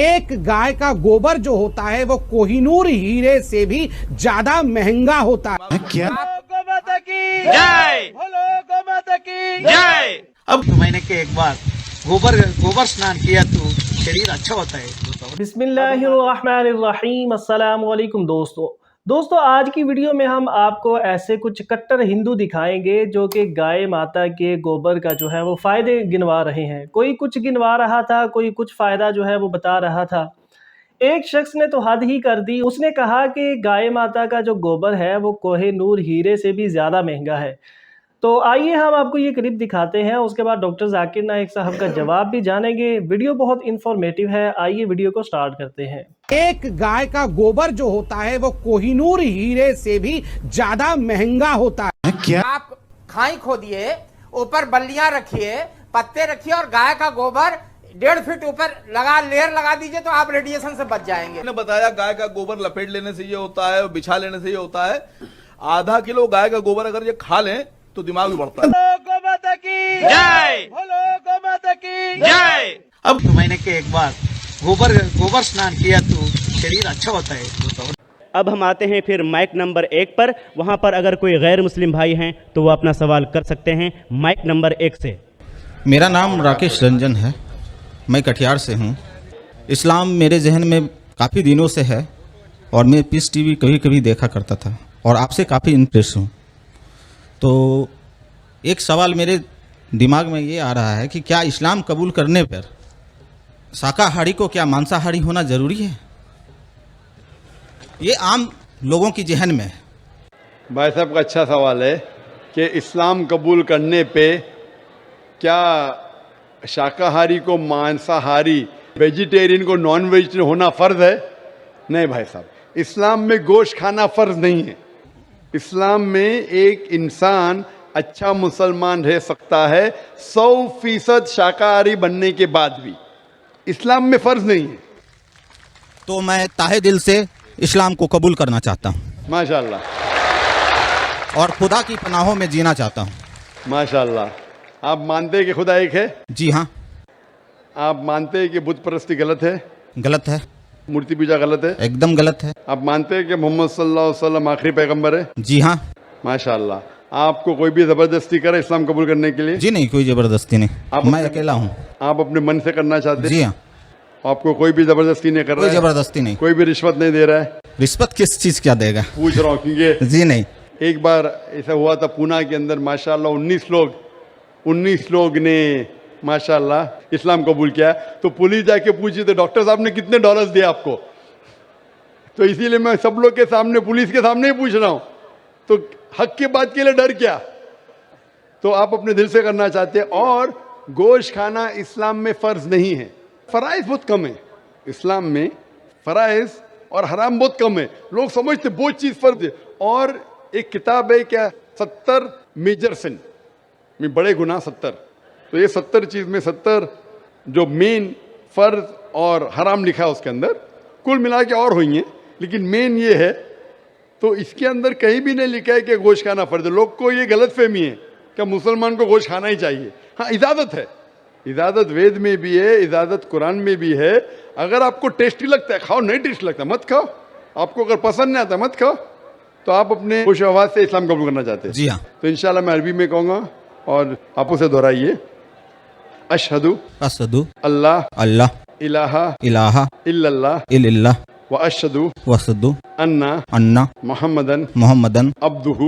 एक गाय का गोबर जो होता है वो कोहिनूर हीरे से भी ज्यादा महंगा होता है। क्या गोमाता की जय, बोलो गोमाता की जय। अब महीने के एक बार गोबर स्नान किया तो शरीर अच्छा होता है। बिस्मिल्लाहिर्रहमानिर्रहीम। अस्सलाम वालेकुम दोस्तों आज की वीडियो में हम आपको ऐसे कुछ कट्टर हिंदू दिखाएंगे जो कि गाय माता के गोबर का जो है वो फ़ायदे गिनवा रहे हैं। कोई कुछ गिनवा रहा था, कोई कुछ फ़ायदा जो है वो बता रहा था। एक शख्स ने तो हद ही कर दी, उसने कहा कि गाय माता का जो गोबर है वो कोहिनूर हीरे से भी ज़्यादा महंगा है। तो आइए हम आपको ये क्लिप दिखाते हैं, उसके बाद डॉक्टर जाकिर नाइक साहब का जवाब भी जानेंगे। वीडियो बहुत इंफॉर्मेटिव है, आइए वीडियो को स्टार्ट करते हैं। एक गाय का गोबर जो होता है वो कोहिनूर हीरे से भी ज्यादा महंगा होता है। क्या आप खाई खोदिए, ऊपर बल्लियां रखिए, पत्ते रखिए और गाय का गोबर 1.5 फीट ऊपर लेयर लगा दीजिए तो आप रेडिएशन से बच जाएंगे। ने बताया गाय का गोबर लपेट लेने से ये होता है, बिछा लेने से ये होता है। आधा किलो गाय का गोबर अगर ये खा लें तो दिमाग भी बढ़ता है। गोमाता की जय, बोलो गोमाता की जय। अब महीने के एक बार गोबर स्नान किया तो शरीर अच्छा होता है। अब हम आते हैं फिर माइक नंबर 1 पर। वहां पर अगर कोई गैर मुस्लिम भाई हैं तो वो अपना सवाल कर सकते हैं माइक नंबर 1 से। मेरा नाम राकेश रंजन है, मैं कटिहार से हूँ। इस्लाम मेरे जहन में काफ़ी दिनों से है और मैं पीस टीवी कभी कभी देखा करता था और आपसे काफ़ी इंप्रेस हूँ। तो एक सवाल मेरे दिमाग में ये आ रहा है कि क्या इस्लाम कबूल करने पर शाकाहारी को क्या मांसाहारी होना ज़रूरी है? ये आम लोगों की जहन में है। भाई साहब का अच्छा सवाल है कि इस्लाम कबूल करने पे क्या शाकाहारी को मांसाहारी, वेजिटेरियन को नॉन वेजिटेरियन होना फ़र्ज है? नहीं भाई साहब, इस्लाम में गोश्त खाना फ़र्ज नहीं है। इस्लाम में एक इंसान अच्छा मुसलमान रह सकता है 100% शाकाहारी बनने के बाद भी, इस्लाम में फ़र्ज नहीं है। तो मैं ताहे दिल से इस्लाम को कबूल करना चाहता हूँ माशाल्लाह, और खुदा की पनाहों में जीना चाहता हूँ माशाल्लाह। आप मानते हैं कि खुदा एक है? जी हाँ। आप मानते हैं कि बुत परस्ती गलत है? गलत है। मूर्ति पूजा गलत है? एकदम गलत है। आप मानते हैं कि मोहम्मद सल्लल्लाहु अलैहि वसल्लम आखिरी पैगंबर है? जी हाँ। माशाल्लाह। आपको कोई भी ज़बरदस्ती करे इस्लाम कबूल करने के लिए? जी नहीं, कोई ज़बरदस्ती नहीं, मैं अकेला हूँ। आप अपने मन से करना चाहते हैं? जी हाँ। आपको कोई भी ज़बरदस्ती नहीं कर रहा है? कोई ज़बरदस्ती नहीं। कोई भी रिश्वत नहीं दे रहा है? रिश्वत किस चीज़ क्या देगा? पूछ रहा हूँ क्योंकि जी नहीं। एक बार ऐसा हुआ था पूना के अंदर, माशाल्लाह 19 लोग ने माशाल्लाह इस्लाम कबूल किया। तो पुलिस जाके पूछी तो डॉक्टर साहब ने कितने डॉलर्स दिए आपको? तो इसीलिए मैं सब लोग के सामने, पुलिस के सामने ही पूछ रहा हूँ। तो हक की बात के लिए डर क्या? तो आप अपने दिल से करना चाहते हैं। और गोश्त खाना इस्लाम में फ़र्ज नहीं है, फ़राइज़ बहुत कम है। इस्लाम में फ़राइज़ और हराम बहुत कम है। लोग समझते बहुत चीज़ फ़र्ज है। और एक किताब है क्या, 70 मेजर सिन में बड़े गुनाह 70। तो ये 70 चीज़ में 70 जो मेन फ़र्ज और हराम लिखा है उसके अंदर, कुल मिला के और हुई हैं, लेकिन मेन ये है। तो इसके अंदर कहीं भी नहीं लिखा है कि गोश्त खाना फ़र्ज है। लोग को ये गलत फहमी है कि मुसलमान को गोश्त खाना ही चाहिए। हाँ, इजाज़त है, इजाज़त वेद में भी है, इजाज़त कुरान में भी है। अगर आपको टेस्टी लगता है खाओ, नहीं टेस्टी लगता मत खाओ। आपको अगर पसंद नहीं आता मत खाओ। तो आप अपने खुश आवाज़ से इस्लाम कबूल करना चाहते हैं? जी हाँ। तो इंशाल्लाह मैं अरबी में कहूँगा और आप उसे दोहराइए। अशहदु अल्लाह अल्लाह इलाहा इल्लल्लाह इल्लल्लाह व वसदु अन्ना मुहम्मदन अब्दुहु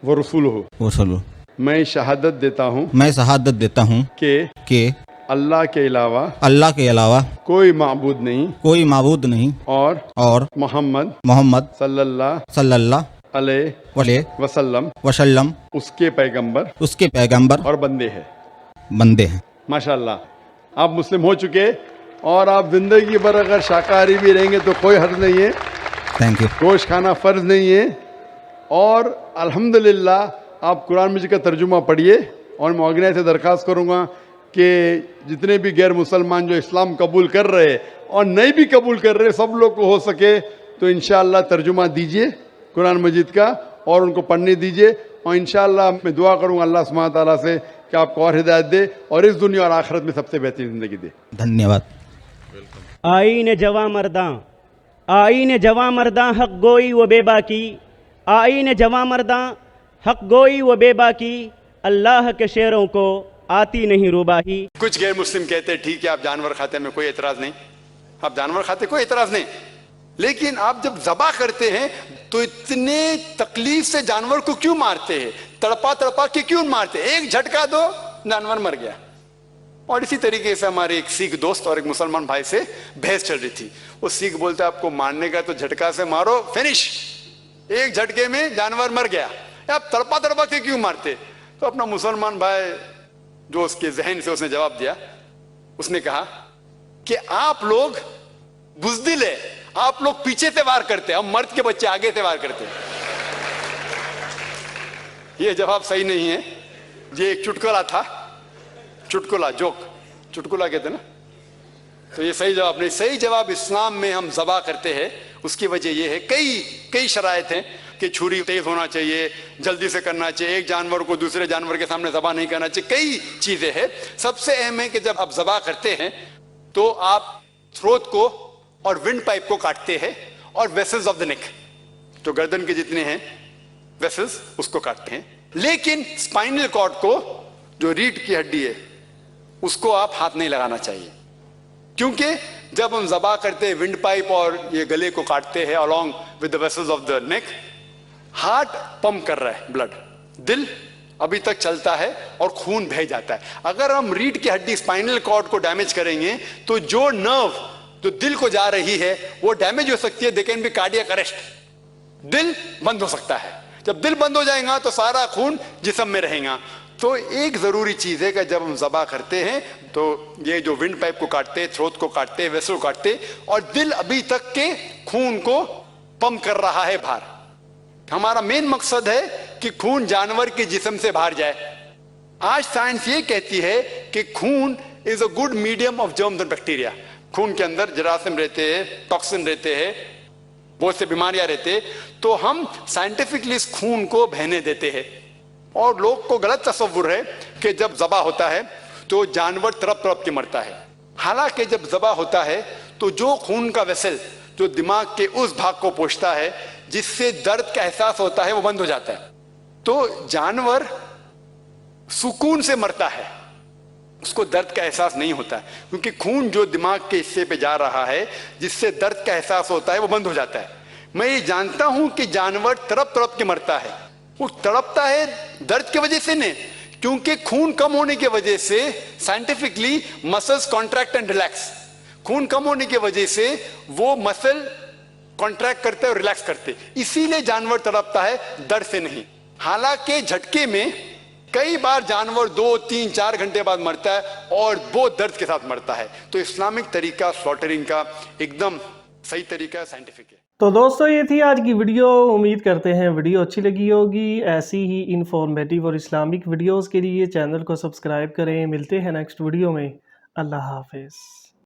व रसूलुहु। मैं शहादत देता हूँ कि अल्लाह के अलावा कोई माबूद नहीं और मोहम्मद सल्लल्लाहु अलैहि वसल्लम उसके पैगंबर और बंदे हैं। माशाल्लाह, आप मुस्लिम हो चुके और आप जिंदगी भर अगर शाकाहारी भी रहेंगे तो कोई हर्ज नहीं है। Thank you. गोश्त खाना फ़र्ज नहीं है। और अल्हम्दुलिल्लाह आप कुरान मजीद का तर्जुमा पढ़िए। और मैं ऑर्गेनाइज से दरख्वास्त करूँगा कि जितने भी गैर मुसलमान जो इस्लाम कबूल कर रहे और नहीं भी कबूल कर रहे, सब लोग को हो सके तो इंशाअल्लाह तर्जुमा दीजिए कुरान मजीद का और उनको पढ़ने दीजिए। और इंशाअल्लाह मैं दुआ करूँगा अल्लाह सुब्हानहू तआला से कि आपको और हिदायत दे और इस दुनिया और आखिरत में सबसे बेहतरीन ज़िंदगी दे। धन्यवाद। आईन जवा मर्दां, आईन जवा मर्दां हक गोई व बेबाकी, आईन जवा मर्दां हक गोई व बेबाकी, अल्लाह के शेरों को आती नहीं रुबाही। कुछ गैर मुस्लिम कहते हैं ठीक है आप जानवर खाते हैं, में कोई एतराज नहीं, आप जानवर खाते कोई एतराज नहीं, लेकिन आप जब ज़बा करते हैं तो इतने तकलीफ से जानवर को क्यों मारते हैं, तड़पा तड़पा के क्यों मारते हैं? एक झटका दो जानवर मर गया। और इसी तरीके से हमारे एक सिख दोस्त और एक मुसलमान भाई से बहस चल रही थी। वो सिख बोलते आपको मारने का तो झटका से मारो, फिनिश, एक झटके में जानवर मर गया, आप तड़पा तड़पा के क्यों मारते? तो अपना मुसलमान भाई जो उसके जहन से उसने जवाब दिया, उसने कहा कि आप लोग बुज़दिल है, आप लोग पीछे से वार करते हैं, हम मर्द के बच्चे आगे से वार करते हैं। यह जवाब सही नहीं है। ये एक चुटकुला था, चुटकुला, जोक, चुटकुला कहते हैं ना, तो ये सही जवाब नहीं। सही जवाब इस्लाम में हम ज़बा करते हैं, उसकी वजह यह है, कई शराइत हैं कि छुरी तेज होना चाहिए, जल्दी से करना चाहिए, एक जानवर को दूसरे जानवर के सामने ज़बा नहीं करना चाहिए, कई चीजें हैं। सबसे अहम है कि जब आप ज़बा करते हैं तो आप थ्रोट को और विंड पाइप को काटते हैं और वेसल्स ऑफ द नेक, जो गर्दन के जितने हैं वेसल्स, उसको काटते हैं। लेकिन स्पाइनल कॉर्ड को, जो रीढ़ की हड्डी है, उसको आप हाथ नहीं लगाना चाहिए, क्योंकि जब हम ज़बा करते हैं विंड पाइप और ये गले को काटते हैं along with the vessels of the neck, heart pump कर रहा है ब्लड, दिल अभी तक चलता है और खून बह जाता है। अगर हम रीढ़ की हड्डी स्पाइनल कॉर्ड को डैमेज करेंगे तो जो नर्व जो दिल को जा रही है वो डैमेज हो सकती है, they can be cardiac arrest, दिल बंद हो सकता है। जब दिल बंद हो जाएगा तो सारा खून जिस्म में रहेगा। तो एक जरूरी चीज है कि जब हम ज़बा करते हैं तो ये जो विंड पाइप को काटते, थ्रोट को काटते, वेसल को काटते, और दिल अभी तक के खून को पंप कर रहा है बाहर। हमारा मेन मकसद है कि खून जानवर के जिस्म से बाहर जाए। आज साइंस ये कहती है कि खून is a good medium of germs and bacteria. खून के अंदर जरासीम रहते हैं, टॉक्सिन रहते हैं, बहुत से बीमारियां रहते हैं, तो हम साइंटिफिकली इस खून को बहने देते हैं। और लोग को गलत तस्वुर है कि जब ज़बा होता है तो जानवर तड़प तड़प के मरता है। हालांकि जब ज़बा होता है तो जो खून का वेसल जो दिमाग के उस भाग को पोंछता है जिससे दर्द का एहसास होता है वो बंद हो जाता है। तो जानवर सुकून से मरता है, उसको दर्द का एहसास नहीं होता है, क्योंकि खून जो दिमाग के हिस्से पे जा रहा है जिससे दर्द का एहसास होता है वो बंद हो जाता है। मैं ये जानता हूं कि जानवर तड़प तड़प के मरता है, वो तड़पता है दर्द की वजह से नहीं, क्योंकि खून कम होने की वजह से scientifically muscles contract and relax. खून कम होने की वजह से वो मसल कॉन्ट्रैक्ट करते और रिलैक्स करते, इसीलिए जानवर तड़पता है, दर्द से नहीं। हालांकि झटके में कई बार जानवर 2, 3, 4 घंटे बाद मरता है और बहुत दर्द के साथ मरता है। तो इस्लामिक तरीका स्लॉटरिंग का एकदम सही तरीका साइंटिफिक है। तो दोस्तों ये थी आज की वीडियो। उम्मीद करते हैं वीडियो अच्छी लगी होगी। ऐसी ही इंफॉर्मेटिव और इस्लामिक वीडियोस के लिए चैनल को सब्सक्राइब करें। मिलते हैं नेक्स्ट वीडियो में। अल्लाह हाफिज़।